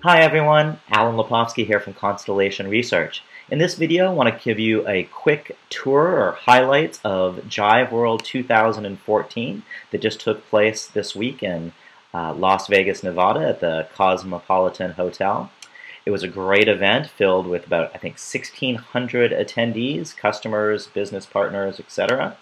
Hi everyone, Alan Lepofsky here from Constellation Research. In this video, I want to give you a quick tour or highlights of JiveWorld 2014 that just took place this week in Las Vegas, Nevada at the Cosmopolitan Hotel. It was a great event filled with about, I think, 1,600 attendees, customers, business partners, etc.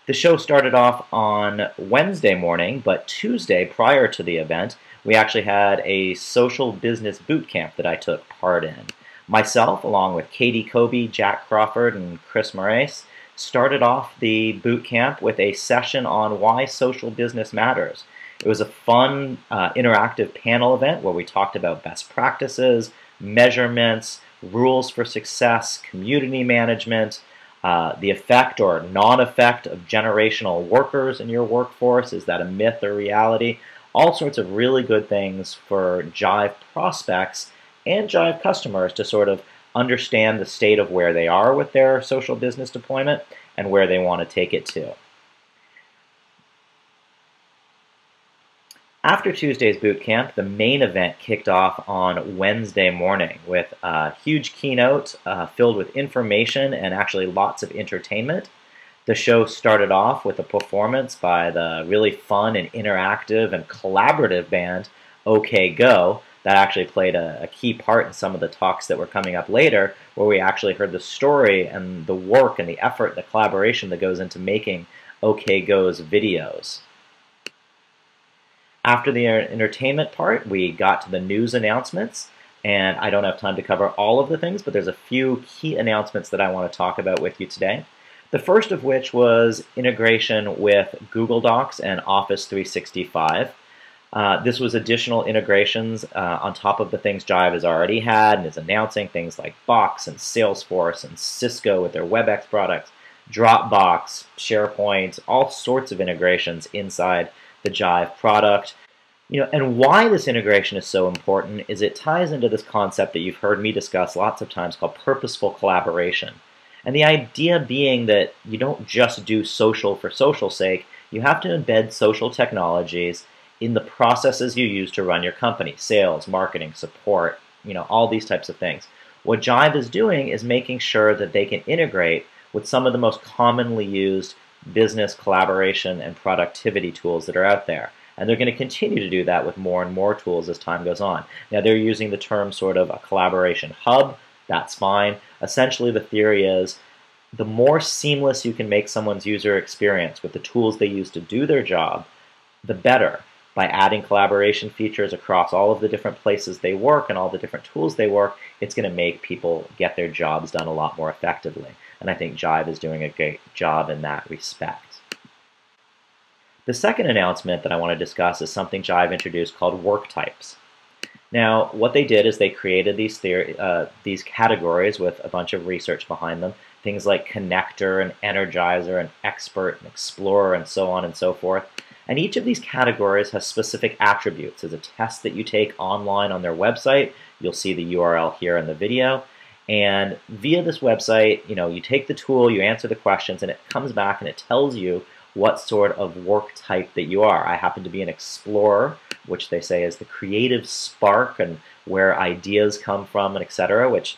The show started off on Wednesday morning, but Tuesday prior to the event, we actually had a social business boot camp that I took part in. Myself, along with Katie Kobe, Jack Crawford, and Chris Moraes, started off the boot camp with a session on why social business matters. It was a fun, interactive panel event where we talked about best practices, measurements, rules for success, community management, the effect or non-effect of generational workers in your workforce. Is that a myth or reality? All sorts of really good things for Jive prospects and Jive customers to sort of understand the state of where they are with their social business deployment and where they want to take it to. After Tuesday's boot camp, the main event kicked off on Wednesday morning with a huge keynote filled with information and actually lots of entertainment. The show started off with a performance by the really fun and interactive and collaborative band OK Go that actually played a key part in some of the talks that were coming up later, where we actually heard the story and the work and the effort and the collaboration that goes into making OK Go's videos. After the entertainment part, we got to the news announcements, and I don't have time to cover all of the things, but there's a few key announcements that I want to talk about with you today. The first of which was integration with Google Docs and Office 365. This was additional integrations on top of the things Jive has already had and is announcing, things like Box and Salesforce and Cisco with their WebEx products, Dropbox, SharePoint, all sorts of integrations inside the Jive product. And why this integration is so important is it ties into this concept that you've heard me discuss lots of times called purposeful collaboration. And the idea being that you don't just do social for social's sake, you have to embed social technologies in the processes you use to run your company, sales, marketing, support, all these types of things. What Jive is doing is making sure that they can integrate with some of the most commonly used business collaboration and productivity tools that are out there. And they're going to continue to do that with more and more tools as time goes on. Now, they're using the term sort of a collaboration hub. That's fine. Essentially, the theory is the more seamless you can make someone's user experience with the tools they use to do their job, the better. By adding collaboration features across all of the different places they work and all the different tools they work, it's going to make people get their jobs done a lot more effectively. And I think Jive is doing a great job in that respect. The second announcement that I want to discuss is something Jive introduced called work types. Now, what they did is they created these categories with a bunch of research behind them, things like connector and energizer and expert and explorer and so on and so forth. And each of these categories has specific attributes. There's a test that you take online on their website. You'll see the URL here in the video. And via this website, you take the tool, you answer the questions, and it comes back and it tells you what sort of work type that you are. I happen to be an explorer, which they say is the creative spark and where ideas come from, and etc., which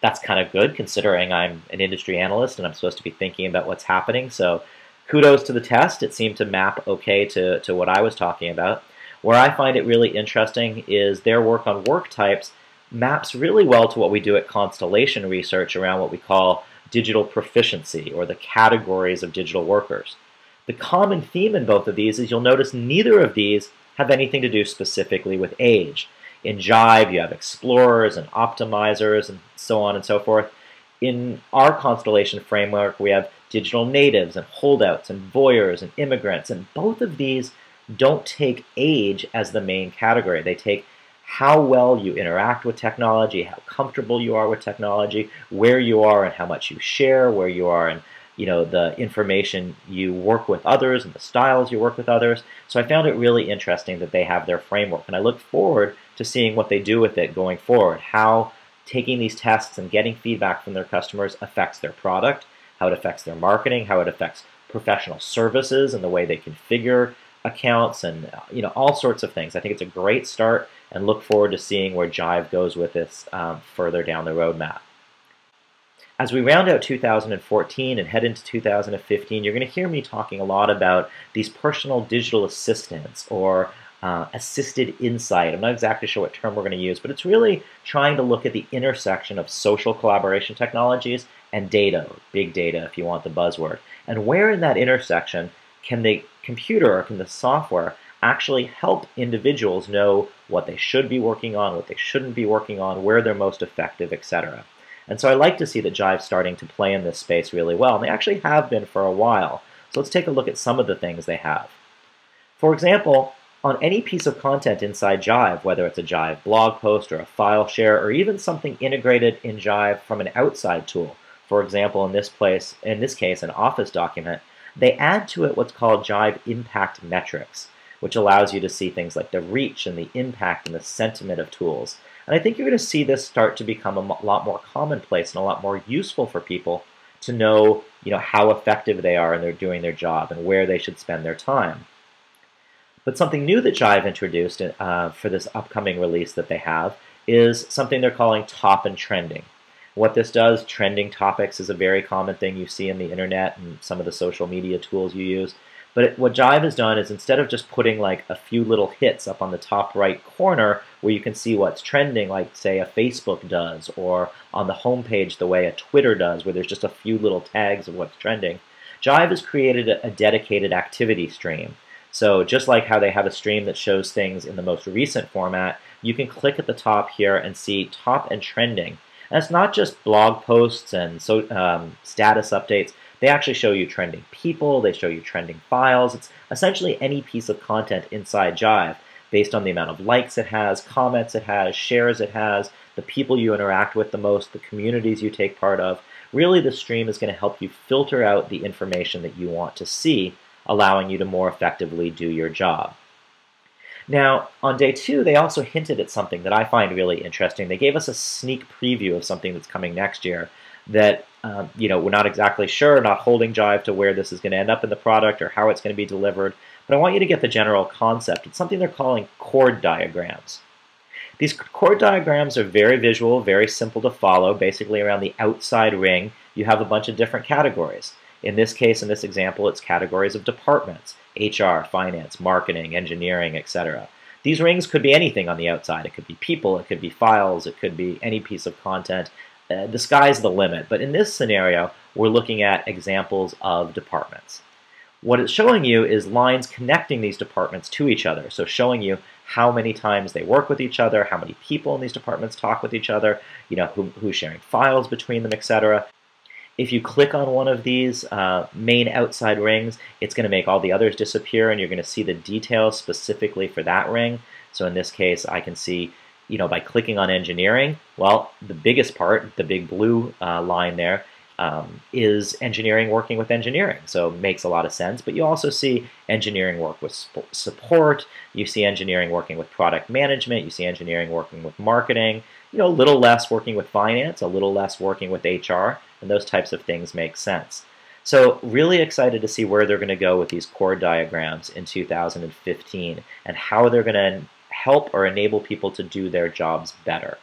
that's kind of good considering I'm an industry analyst and I'm supposed to be thinking about what's happening. So kudos to the test. It seemed to map okay to what I was talking about. Where I find it really interesting is their work on work types maps really well to what we do at Constellation Research around what we call digital proficiency, or the categories of digital workers. The common theme in both of these is you'll notice neither of these have anything to do specifically with age. In Jive, you have explorers and optimizers and so on and so forth. In our Constellation framework, we have digital natives and holdouts and voyeurs and immigrants, and both of these don't take age as the main category. They take how well you interact with technology, how comfortable you are with technology, where you are and how much you share, where you are and the information you work with others and the styles you work with others. So I found it really interesting that they have their framework, and I look forward to seeing what they do with it going forward, how taking these tests and getting feedback from their customers affects their product, how it affects their marketing, how it affects professional services and the way they configure accounts and all sorts of things. I think it's a great start, and look forward to seeing where Jive goes with this further down the roadmap. As we round out 2014 and head into 2015, you're going to hear me talking a lot about these personal digital assistants or assisted insight. I'm not exactly sure what term we're going to use, but it's really trying to look at the intersection of social collaboration technologies and data, or big data if you want the buzzword, and where in that intersection can the computer or can the software actually help individuals know what they should be working on, what they shouldn't be working on, where they're most effective, etc. And so I like to see that Jive's starting to play in this space really well, and they actually have been for a while. So let's take a look at some of the things they have. For example, on any piece of content inside Jive, whether it's a Jive blog post or a file share or even something integrated in Jive from an outside tool, for example, in this case, an Office document, they add to it what's called Jive Impact Metrics, which allows you to see things like the reach and the impact and the sentiment of tools. And I think you're going to see this start to become a lot more commonplace and a lot more useful for people to know, how effective they are and they're doing their job and where they should spend their time. But something new that Jive introduced for this upcoming release that they have is something they're calling top and trending. What this does, trending topics is a very common thing you see in the internet and some of the social media tools you use. But what Jive has done is instead of just putting like a few little hits up on the top right corner where you can see what's trending, like say a Facebook does, or on the homepage the way a Twitter does, where there's just a few little tags of what's trending, Jive has created a dedicated activity stream. So just like how they have a stream that shows things in the most recent format, you can click at the top here and see top and trending. And it's not just blog posts and status updates. They actually show you trending people, they show you trending files. It's essentially any piece of content inside Jive based on the amount of likes it has, comments it has, shares it has, the people you interact with the most, the communities you take part of. Really, the stream is going to help you filter out the information that you want to see, allowing you to more effectively do your job. Now, on day 2, they also hinted at something that I find really interesting. They gave us a sneak preview of something that's coming next year that we're not exactly sure, not holding Jive to where this is going to end up in the product or how it's going to be delivered, but I want you to get the general concept. It's something they're calling chord diagrams. These chord diagrams are very visual, very simple to follow. Basically, around the outside ring, you have a bunch of different categories. In this case, in this example, it's categories of departments: HR, finance, marketing, engineering, etc. These rings could be anything on the outside. It could be people, it could be files, it could be any piece of content. The sky's the limit. But in this scenario, we're looking at examples of departments. What it's showing you is lines connecting these departments to each other. So showing you how many times they work with each other, how many people in these departments talk with each other, who's sharing files between them, etc. If you click on one of these main outside rings, it's going to make all the others disappear, and you're going to see the details specifically for that ring. So in this case, I can see, by clicking on engineering, well, the biggest part, the big blue line there, is engineering working with engineering. So it makes a lot of sense. But you also see engineering work with support. You see engineering working with product management. You see engineering working with marketing. A little less working with finance, a little less working with HR, and those types of things make sense. So really excited to see where they're going to go with these chord diagrams in 2015 and how they're going to help or enable people to do their jobs better.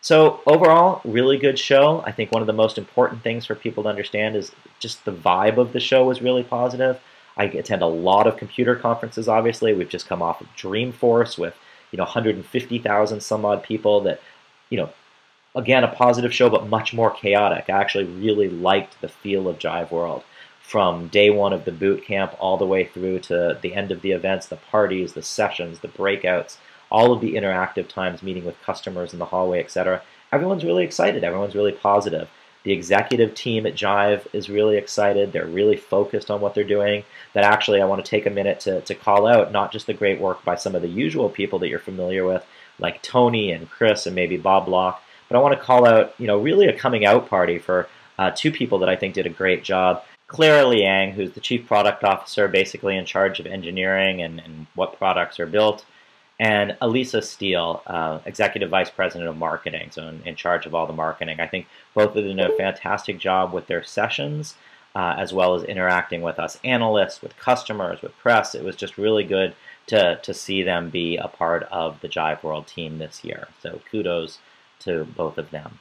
So overall, really good show. I think one of the most important things for people to understand is just the vibe of the show was really positive. I attend a lot of computer conferences, obviously. We've just come off of Dreamforce with 150,000 some odd people that, again, a positive show, but much more chaotic. I actually really liked the feel of JiveWorld from day 1 of the boot camp all the way through to the end of the events, the parties, the sessions, the breakouts, all of the interactive times meeting with customers in the hallway, etc. Everyone's really excited. Everyone's really positive. The executive team at Jive is really excited. They're really focused on what they're doing. That actually I want to take a minute to call out not just the great work by some of the usual people that you're familiar with, like Tony and Chris and maybe Bob Block, but I want to call out, really a coming out party for 2 people that I think did a great job. Clara Liang, who's the Chief Product Officer, basically in charge of engineering and what products are built, and Elisa Steele, Executive Vice President of Marketing, so in charge of all the marketing. I think both of them did a fantastic job with their sessions. as well as interacting with us analysts, with customers, with press. It was just really good to see them be a part of the JiveWorld team this year. So kudos to both of them.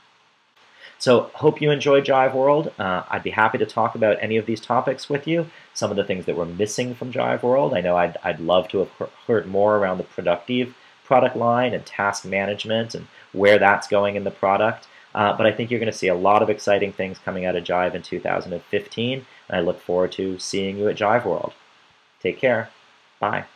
So hope you enjoyed JiveWorld. I'd be happy to talk about any of these topics with you. Some of the things that were missing from JiveWorld. I know I'd love to have heard more around the productive product line and task management and where that's going in the product. But I think you're going to see a lot of exciting things coming out of Jive in 2015, and I look forward to seeing you at JiveWorld. Take care. Bye.